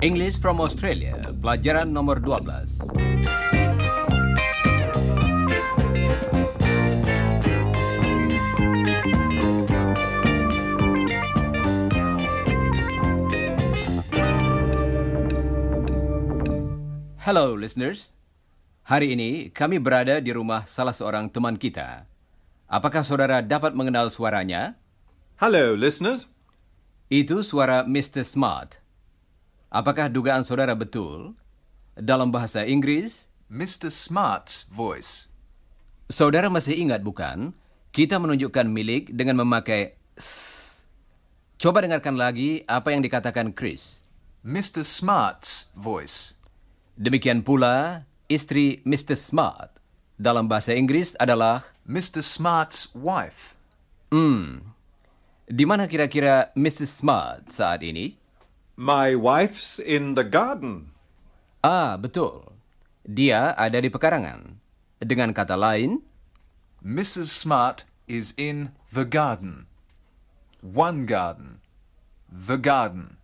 English from Australia, pelajaran nomor 12. Hello listeners. Hari ini kami berada di rumah salah seorang teman kita. Apakah saudara dapat mengenal suaranya? Hello, listeners. Itu suara Mr. Smart. Apakah dugaan saudara betul? Dalam bahasa Inggris, Mr. Smart's voice. saudara masih ingat bukan? Kita menunjukkan milik dengan memakai s. Coba dengarkan lagi apa yang dikatakan Chris. Mr. Smart's voice. Demikian pula, istri Mr. Smart dalam bahasa Inggris adalah Mr. Smart's wife. Di mana kira-kira Mrs. Smart saat ini? My wife's in the garden. Betul. Dia ada di pekarangan. Dengan kata lain, Mrs. Smart is in the garden. One garden. The garden.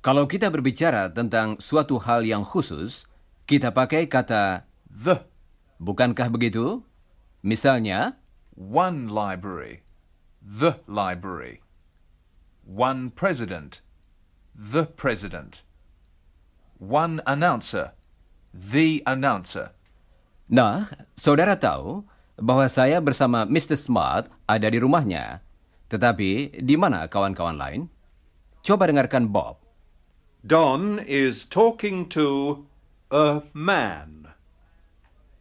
kalau kita berbicara tentang suatu hal yang khusus, kita pakai kata The. bukankah begitu? Misalnya, One library. The library. One president. The president. One announcer. The announcer. nah, saudara tahu bahwa saya bersama Mr. Smart ada di rumahnya. Tetapi, di mana kawan-kawan lain? Coba dengarkan Bob. Don is talking to a man.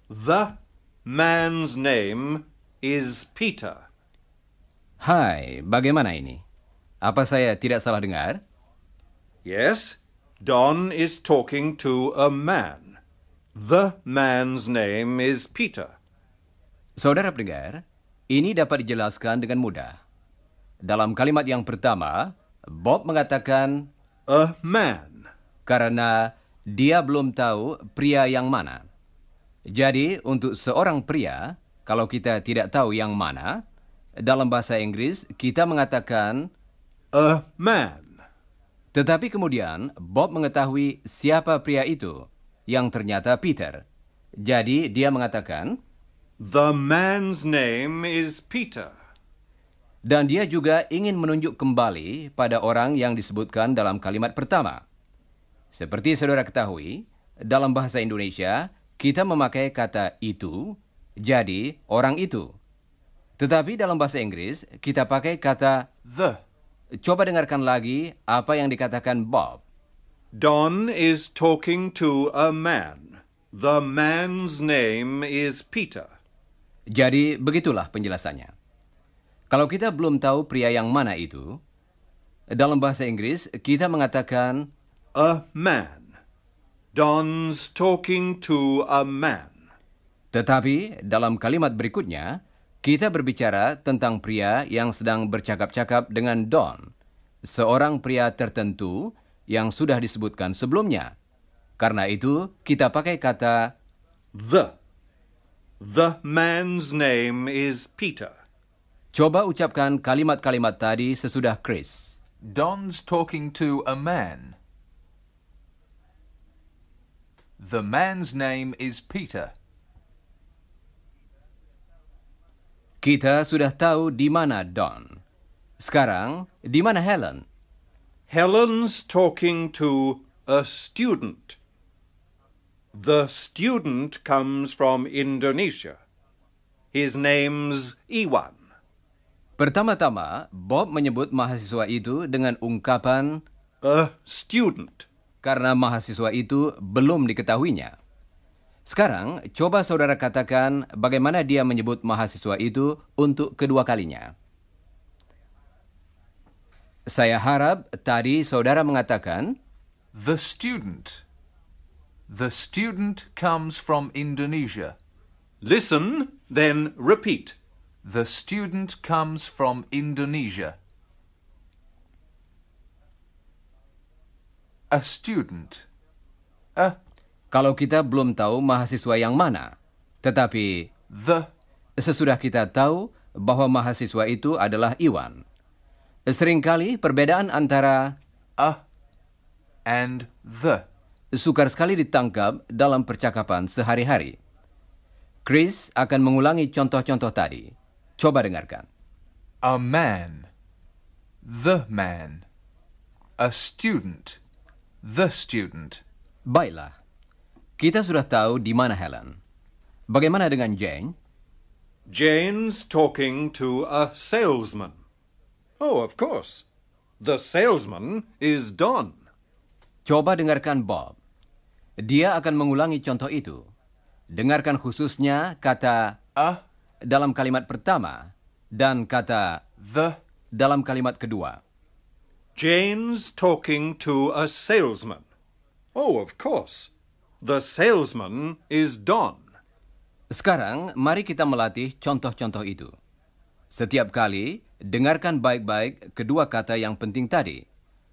The man's name is Peter. Hai, bagaimana ini? Apa saya tidak salah dengar? Yes, Don is talking to a man. The man's name is Peter. Saudara pendengar, ini dapat dijelaskan dengan mudah. Dalam kalimat yang pertama, Bob mengatakan A man. karena dia belum tahu pria yang mana. Jadi, untuk seorang pria, kalau kita tidak tahu yang mana, dalam bahasa Inggris kita mengatakan, A man. tetapi kemudian Bob mengetahui siapa pria itu, yang ternyata Peter. Jadi, dia mengatakan, The man's name is Peter. dan dia juga ingin menunjuk kembali pada orang yang disebutkan dalam kalimat pertama. Seperti saudara ketahui, dalam bahasa Indonesia, kita memakai kata itu, jadi orang itu. Tetapi dalam bahasa Inggris, kita pakai kata, The. coba dengarkan lagi apa yang dikatakan Bob. Don is talking to a man. The man's name is Peter. Jadi begitulah penjelasannya. Kalau kita belum tahu pria yang mana itu, dalam bahasa Inggris kita mengatakan, A man. Don's talking to a man. tetapi dalam kalimat berikutnya, kita berbicara tentang pria yang sedang bercakap-cakap dengan Don, seorang pria tertentu yang sudah disebutkan sebelumnya. Karena itu, kita pakai kata, The. The man's name is Peter. coba ucapkan kalimat-kalimat tadi sesudah Chris. Don's talking to a man. The man's name is Peter. Kita sudah tahu di mana Don. Sekarang, di mana Helen? Helen's talking to a student. The student comes from Indonesia. His name's Iwan. Pertama-tama, Bob menyebut mahasiswa itu dengan ungkapan A student. karena mahasiswa itu belum diketahuinya. Sekarang, coba saudara katakan bagaimana dia menyebut mahasiswa itu untuk kedua kalinya. Saya harap tadi saudara mengatakan, The student. The student comes from Indonesia. Listen, then repeat. The student comes from Indonesia. A student. A kalau kita belum tahu mahasiswa yang mana, Tetapi the, sesudah kita tahu bahwa mahasiswa itu adalah Iwan, seringkali perbedaan antara a, and the. sukar sekali ditangkap dalam percakapan sehari-hari. Chris akan mengulangi contoh-contoh tadi. Coba dengarkan. A man, the man. A student, the student. Baiklah, kita sudah tahu di mana Helen. Bagaimana dengan Jane? Jane's talking to a salesman. Oh, of course. The salesman is Don. Coba dengarkan Bob. Dia akan mengulangi contoh itu. Dengarkan khususnya kata A, dalam kalimat pertama dan kata the, dalam kalimat kedua. Jane's talking to a salesman. Oh, of course. The salesman is Don. Sekarang, mari kita melatih contoh-contoh itu. Setiap kali, dengarkan baik-baik kedua kata yang penting tadi.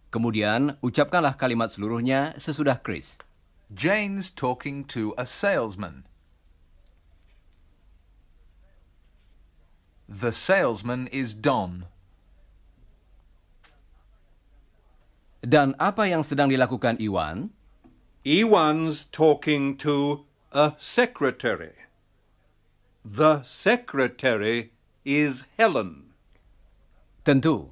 Kemudian, ucapkanlah kalimat seluruhnya sesudah Chris. Jane's talking to a salesman. The salesman is Don. Dan apa yang sedang dilakukan Iwan? Iwan's talking to a secretary. The secretary is Helen. Tentu.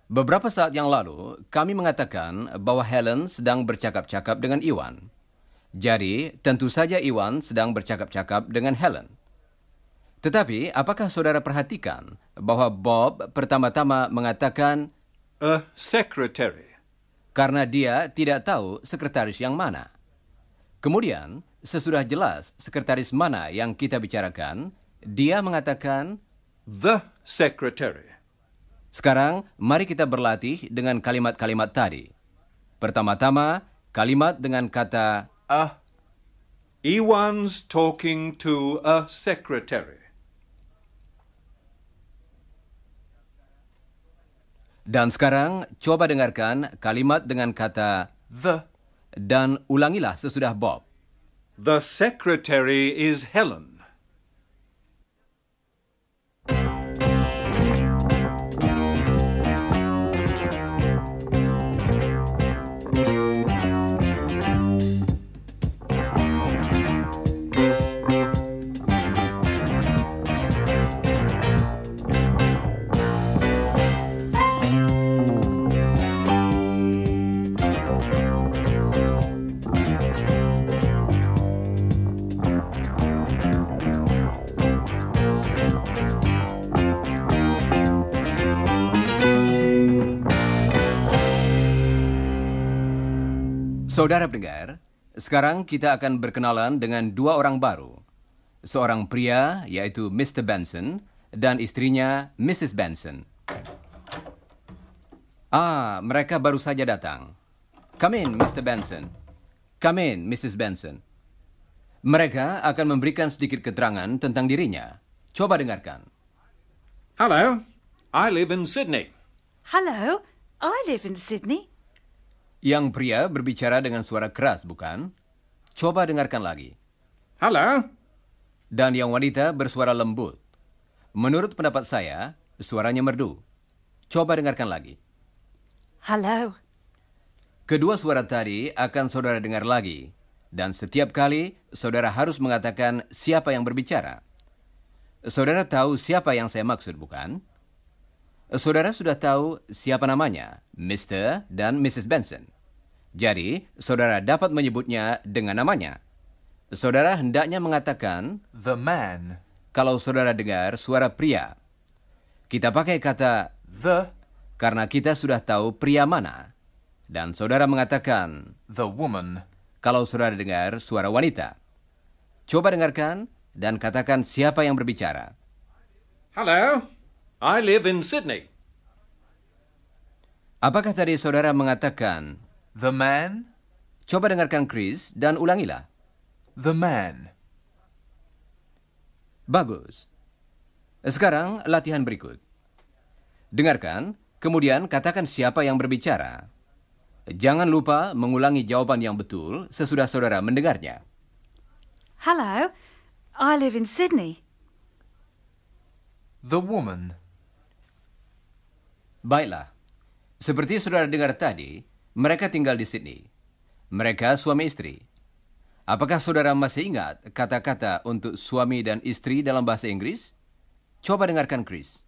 Beberapa saat yang lalu, kami mengatakan bahwa Helen sedang bercakap-cakap dengan Iwan. Jadi, tentu saja Iwan sedang bercakap-cakap dengan Helen. Tetapi, apakah saudara perhatikan bahwa Bob pertama-tama mengatakan A secretary. karena dia tidak tahu sekretaris yang mana. Kemudian, sesudah jelas sekretaris mana yang kita bicarakan, dia mengatakan, The secretary. sekarang mari kita berlatih dengan kalimat-kalimat tadi. Pertama-tama, kalimat dengan kata A, Iwan's talking to a secretary. dan sekarang coba dengarkan kalimat dengan kata the, dan ulangilah sesudah Bob. The secretary is Helen. Saudara pendengar, sekarang kita akan berkenalan dengan dua orang baru. Seorang pria, yaitu Mr. Benson, dan istrinya Mrs. Benson. Mereka baru saja datang. Come in, Mr. Benson. Come in, Mrs. Benson. Mereka akan memberikan sedikit keterangan tentang dirinya. Coba dengarkan. Hello, I live in Sydney. Hello, I live in Sydney. Yang pria berbicara dengan suara keras, bukan? Coba dengarkan lagi. Hello, Dan yang wanita bersuara lembut. Menurut pendapat saya, suaranya merdu. Coba dengarkan lagi. Hello. Kedua suara tadi akan saudara dengar lagi. Dan setiap kali, saudara harus mengatakan siapa yang berbicara. Saudara tahu siapa yang saya maksud, bukan? Saudara sudah tahu siapa namanya, Mr. dan Mrs. Benson. Jadi, saudara dapat menyebutnya dengan namanya. Saudara hendaknya mengatakan, the man. kalau saudara dengar suara pria. Kita pakai kata The, karena kita sudah tahu pria mana. Dan saudara mengatakan, the woman. kalau saudara dengar suara wanita. Coba dengarkan dan katakan siapa yang berbicara. hello, I live in Sydney. Apakah tadi saudara mengatakan, The man, coba dengarkan Chris dan ulangilah. the man. Bagus. Sekarang latihan berikut. Dengarkan, kemudian katakan siapa yang berbicara. Jangan lupa mengulangi jawaban yang betul sesudah saudara mendengarnya. Hello, I live in Sydney. The woman. Baiklah. Seperti saudara dengar tadi, mereka tinggal di Sydney. Mereka suami istri. Apakah saudara masih ingat kata-kata untuk suami dan istri dalam bahasa Inggris? Coba dengarkan Chris.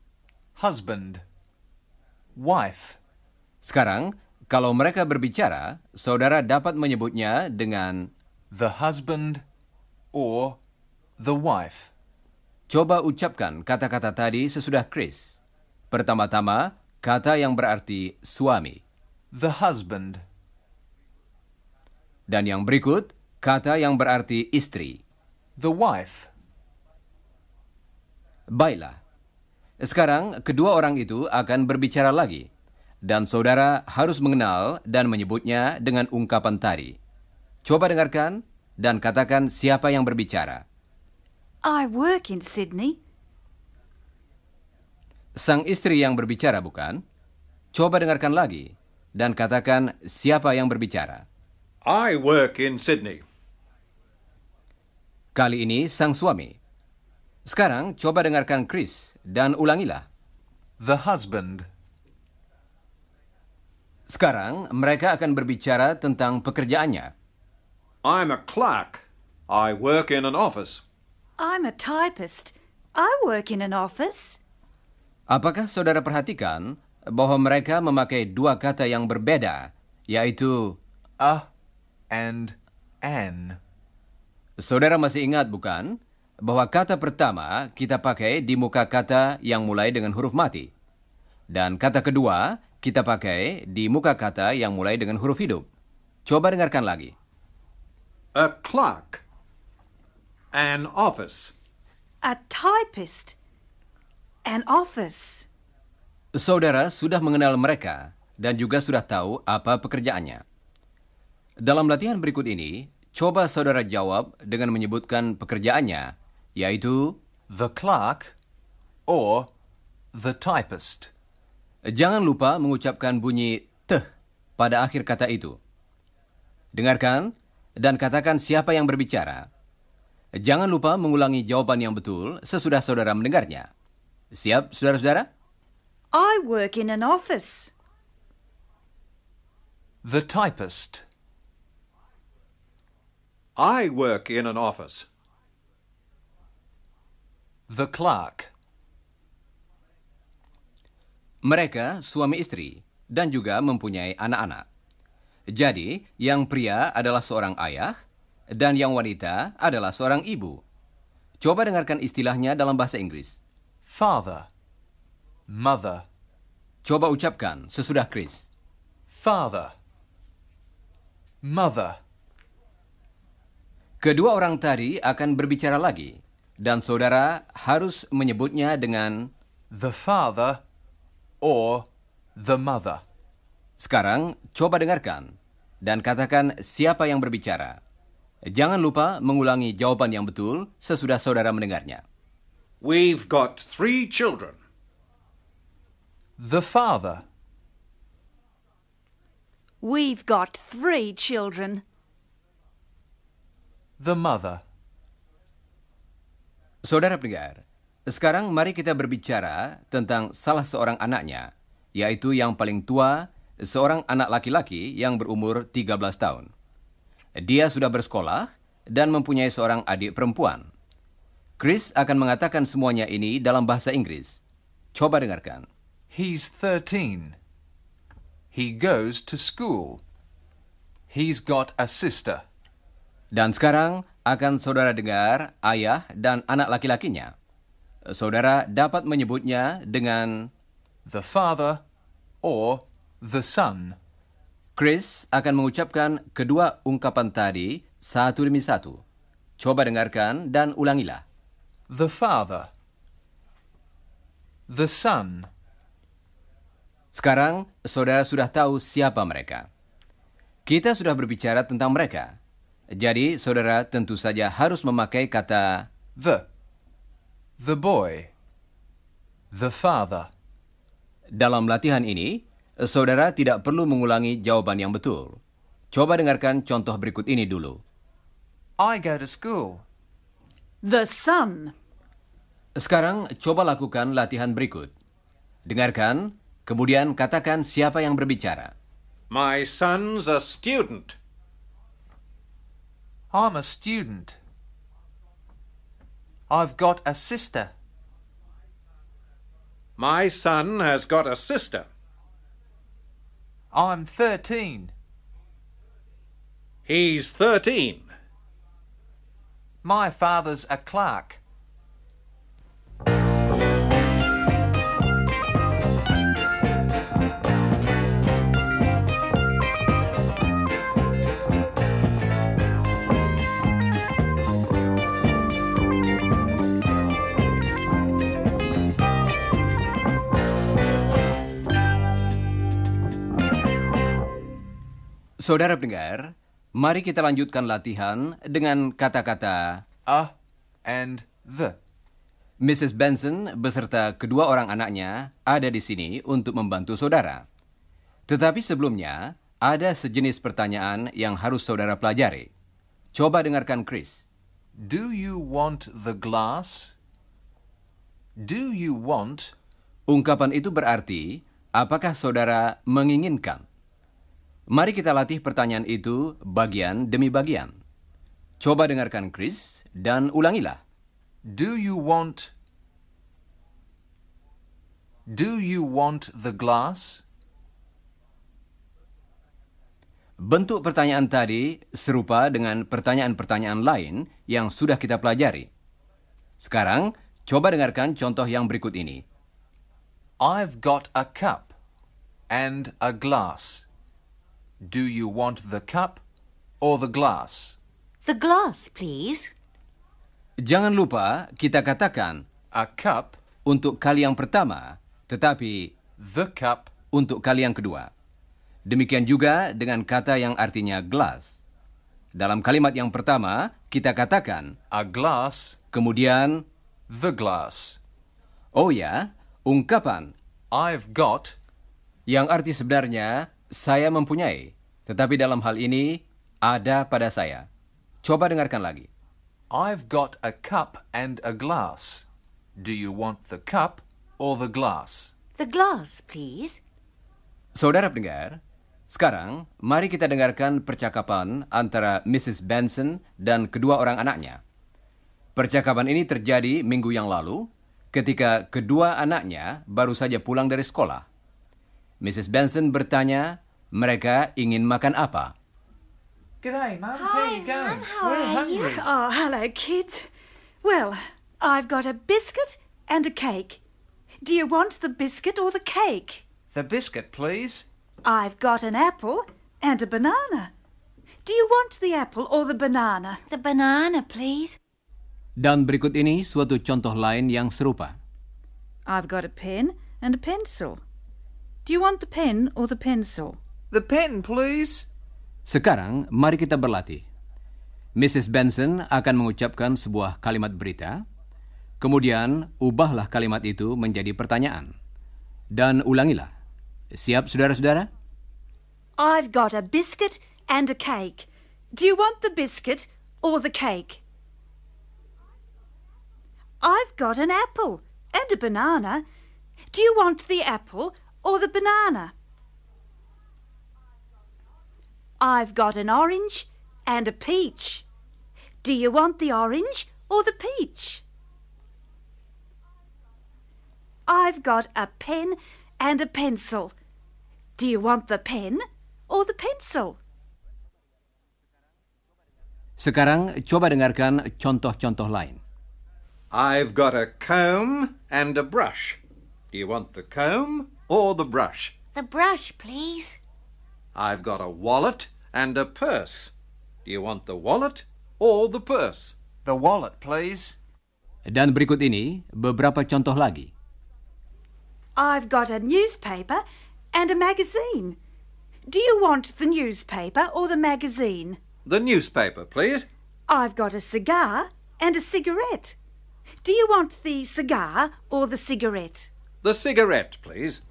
Husband. Wife. Sekarang, kalau mereka berbicara, saudara dapat menyebutnya dengan The husband or the wife. coba ucapkan kata-kata tadi sesudah Chris. Pertama-tama, kata yang berarti suami. The husband. Dan yang berikut, kata yang berarti istri. The wife. Baiklah. Sekarang, kedua orang itu akan berbicara lagi. Dan saudara harus mengenal dan menyebutnya dengan ungkapan tadi. Coba dengarkan dan katakan siapa yang berbicara. I work in Sydney. Sang istri yang berbicara, bukan? Coba dengarkan lagi dan katakan siapa yang berbicara. I work in Sydney. Kali ini sang suami. Sekarang coba dengarkan Chris dan ulangilah. The husband. Sekarang mereka akan berbicara tentang pekerjaannya. I'm a clerk. I work in an office. I'm a typist. I work in an office. Apakah saudara perhatikan bahwa mereka memakai dua kata yang berbeda, yaitu A and an. saudara masih ingat, bukan? Bahwa kata pertama kita pakai di muka kata yang mulai dengan huruf mati. Dan kata kedua kita pakai di muka kata yang mulai dengan huruf hidup. Coba dengarkan lagi. A clerk. An office. A typist. An office. Saudara sudah mengenal mereka dan juga sudah tahu apa pekerjaannya. Dalam latihan berikut ini, coba saudara jawab dengan menyebutkan pekerjaannya, yaitu The clerk or the typist. jangan lupa mengucapkan bunyi teh pada akhir kata itu. Dengarkan dan katakan siapa yang berbicara. Jangan lupa mengulangi jawaban yang betul sesudah saudara mendengarnya. Siap, saudara-saudara? I work in an office. The typist. I work in an office. The clerk. Mereka suami istri dan juga mempunyai anak-anak. Jadi, yang pria adalah seorang ayah dan yang wanita adalah seorang ibu. Coba dengarkan istilahnya dalam bahasa Inggris. Father. Mother. Coba ucapkan sesudah Chris. Father. Mother. Kedua orang tadi akan berbicara lagi dan saudara harus menyebutnya dengan The father or the mother. sekarang coba dengarkan dan katakan siapa yang berbicara. Jangan lupa mengulangi jawaban yang betul sesudah saudara mendengarnya. We've got 3 children. The father. We've got 3 children. The mother. Saudara pendengar, sekarang mari kita berbicara tentang salah seorang anaknya, yaitu yang paling tua, seorang anak laki-laki yang berumur 13 tahun. Dia sudah bersekolah dan mempunyai seorang adik perempuan. Chris akan mengatakan semuanya ini dalam bahasa Inggris. Coba dengarkan. He's 13. He goes to school. He's got a sister. Dan sekarang akan saudara dengar ayah dan anak laki-lakinya. Saudara dapat menyebutnya dengan The father or the son. Chris akan mengucapkan kedua ungkapan tadi satu demi satu. Coba dengarkan dan ulangilah. The father. The son. Sekarang saudara sudah tahu siapa mereka. Kita sudah berbicara tentang mereka. Jadi saudara tentu saja harus memakai kata The boy. The father. dalam latihan ini. Saudara tidak perlu mengulangi jawaban yang betul. Coba dengarkan contoh berikut ini dulu. I go to school. The sun. Sekarang coba lakukan latihan berikut. Dengarkan, kemudian katakan siapa yang berbicara. My son's a student. I'm a student. I've got a sister. My son has got a sister. I'm 13. He's 13. My father's a clerk. Saudara pendengar, mari kita lanjutkan latihan dengan kata-kata A and the. Mrs. Benson beserta kedua orang anaknya ada di sini untuk membantu saudara. Tetapi sebelumnya, ada sejenis pertanyaan yang harus saudara pelajari. Coba dengarkan Chris. Do you want the glass? Do you want? Ungkapan itu berarti, apakah saudara menginginkan? Mari kita latih pertanyaan itu bagian demi bagian. Coba dengarkan Chris dan ulangilah. Do you want? Do you want the glass? Bentuk pertanyaan tadi serupa dengan pertanyaan-pertanyaan lain yang sudah kita pelajari. Sekarang, coba dengarkan contoh yang berikut ini. I've got a cup and a glass. Do you want the cup or the glass? The glass, please. Jangan lupa kita katakan A cup, untuk kali yang pertama, tetapi the cup, untuk kali yang kedua. Demikian juga dengan kata yang artinya glass. Dalam kalimat yang pertama, kita katakan, a glass, kemudian, the glass. oh ya, ungkapan I've got, yang arti sebenarnya saya mempunyai, tetapi dalam hal ini ada pada saya. Coba dengarkan lagi. I've got a cup and a glass. Do you want the cup or the glass? The glass, please. Saudara pendengar, sekarang mari kita dengarkan percakapan antara Mrs. Benson dan kedua orang anaknya. Percakapan ini terjadi minggu yang lalu ketika kedua anaknya baru saja pulang dari sekolah. Mrs. Benson bertanya, mereka ingin makan apa? G'day, Mum. Hi, How you going? Mum. How We're are you? hungry. Oh, hello, kids. Well, I've got a biscuit and a cake. Do you want the biscuit or the cake? The biscuit, please. I've got an apple and a banana. Do you want the apple or the banana? The banana, please. Dan berikut ini suatu contoh lain yang serupa. I've got a pen and a pencil. Do you want the pen or the pencil? The pen, please. Sekarang, mari kita berlatih. Mrs. Benson akan mengucapkan sebuah kalimat berita, kemudian ubahlah kalimat itu menjadi pertanyaan. Dan ulangilah. Siap, saudara-saudara? I've got a biscuit and a cake. Do you want the biscuit or the cake? I've got an apple and a banana. Do you want the apple or the banana? I've got an orange and a peach. Do you want the orange or the peach? I've got a pen and a pencil. Do you want the pen or the pencil? Sekarang coba dengarkan contoh-contoh lain. I've got a comb and a brush. Do you want the comb or the brush? The brush, please. I've got a wallet and a purse. Do you want the wallet or the purse? The wallet, please. Dan berikut ini beberapa contoh lagi. I've got a newspaper and a magazine. Do you want the newspaper or the magazine? The newspaper, please. I've got a cigar and a cigarette. Do you want the cigar or the cigarette? The cigarette, please.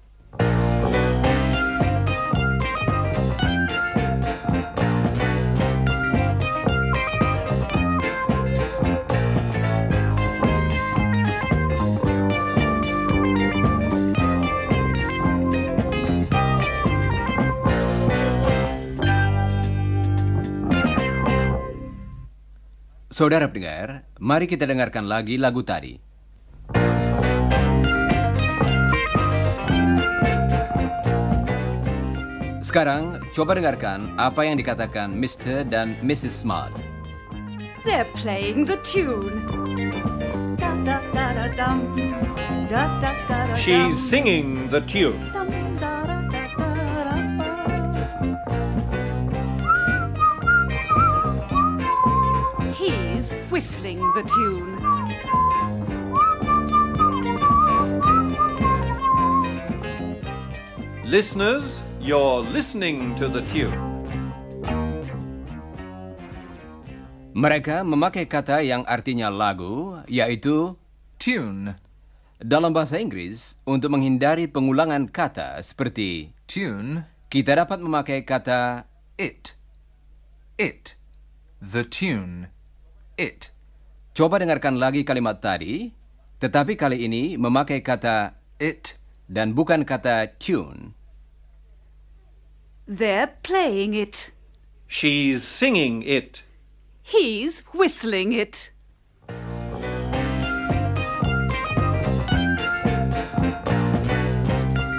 Saudara pendengar, mari kita dengarkan lagi lagu tadi. Sekarang, coba dengarkan apa yang dikatakan Mr. dan Mrs. Smart. They're playing the tune. Da da da da dum. Da da da da. She's singing the tune. Dum, da, da, da, da, da, ba. He's whistling the tune. Listeners, you're listening to the tune. Mereka memakai kata yang artinya lagu, yaitu Tune. dalam bahasa Inggris, untuk menghindari pengulangan kata seperti Tune. kita dapat memakai kata It. It. The tune. It. coba dengarkan lagi kalimat tadi, tetapi kali ini memakai kata It. dan bukan kata tune. They're playing it. She's singing it. He's whistling it.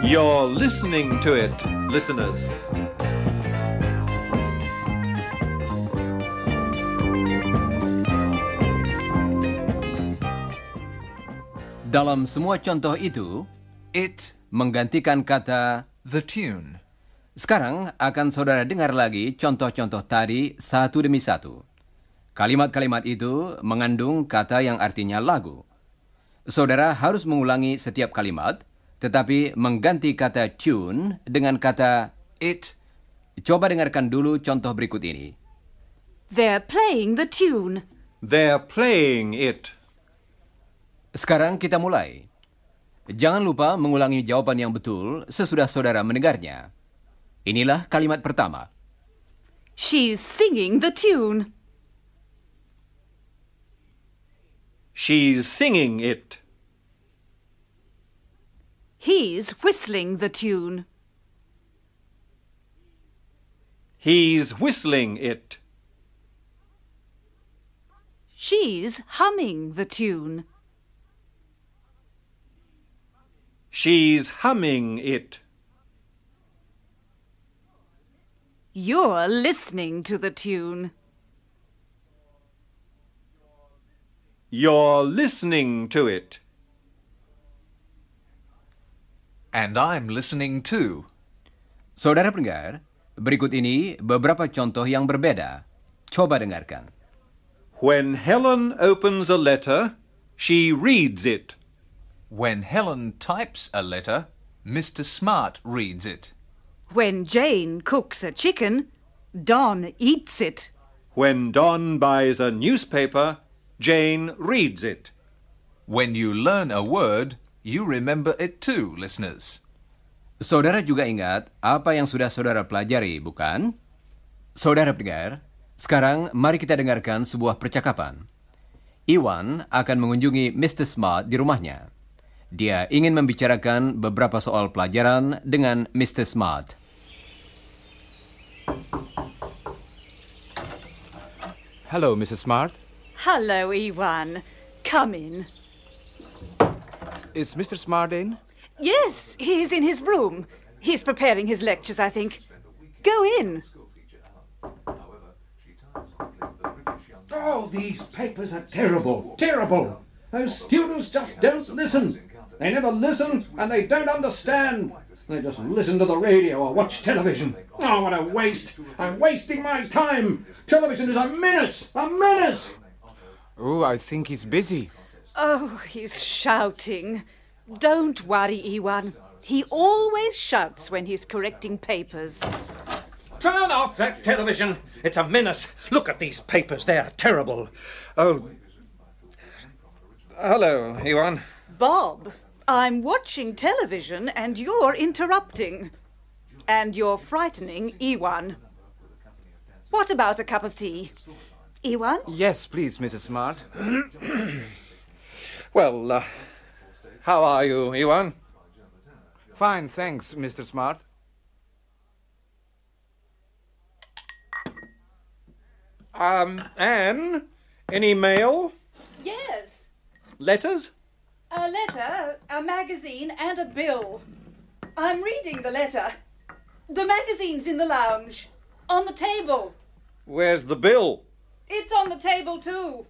You're listening to it, listeners. Dalam semua contoh itu, It. menggantikan kata. The tune. Sekarang akan saudara dengar lagi contoh-contoh tadi satu demi satu. Kalimat-kalimat itu mengandung kata yang artinya lagu. Saudara harus mengulangi setiap kalimat, tetapi mengganti kata tune dengan kata. It. Coba dengarkan dulu contoh berikut ini. They're playing the tune. They're playing it. Sekarang kita mulai. Jangan lupa mengulangi jawaban yang betul sesudah saudara mendengarnya. Inilah kalimat pertama. She's singing the tune. She's singing it. He's whistling the tune. He's whistling it. She's humming the tune. She's humming it. You're listening to the tune. You're listening to it. And I'm listening too. Saudara pendengar, berikut ini beberapa contoh yang berbeda. Coba dengarkan. When Helen opens a letter, she reads it. When Helen types a letter, Mr. Smart reads it. When Jane cooks a chicken, Don eats it. When Don buys a newspaper, Jane reads it. When you learn a word, you remember it too, listeners. Saudara juga ingat apa yang sudah saudara pelajari, bukan? Saudara pendengar, sekarang mari kita dengarkan sebuah percakapan. Iwan akan mengunjungi Mr. Smart di rumahnya. Dia ingin membicarakan beberapa soal pelajaran dengan Mr. Smart. Hello, Mrs. Smart. Hello, Iwan. Come in. Is Mr. Smart in? Yes, he's in his room. He's preparing his lectures, I think. Go in. Oh, these papers are terrible, terrible. Those students just don't listen. They never listen and they don't understand. They just listen to the radio or watch television. Oh, what a waste. I'm wasting my time. Television is a menace, a menace. Oh, I think he's busy. Oh, he's shouting. Don't worry, Iwan. He always shouts when he's correcting papers. Turn off that television. It's a menace. Look at these papers. They're terrible. Oh. Hello, Iwan. Bob, I'm watching television and you're interrupting. And you're frightening Iwan. What about a cup of tea? Iwan? Yes, please, Mrs. Smart. Well, how are you, Iwan? Fine, thanks, Mr. Smart. Anne, Any mail? Yes. Letters? A letter, a magazine, and a bill. I'm reading the letter. The magazine's in the lounge. On the table. Where's the bill? It's on the table, too.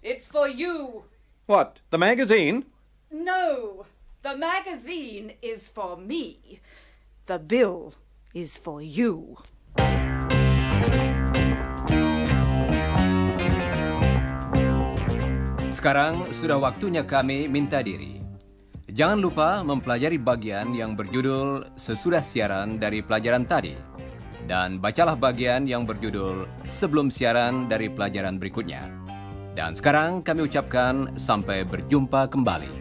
It's for you. What, the magazine? No, the magazine is for me. The bill is for you. Sekarang sudah waktunya kami minta diri. Jangan lupa mempelajari bagian yang berjudul sesudah siaran dari pelajaran tadi. Dan bacalah bagian yang berjudul sebelum siaran dari pelajaran berikutnya. Dan sekarang kami ucapkan sampai berjumpa kembali.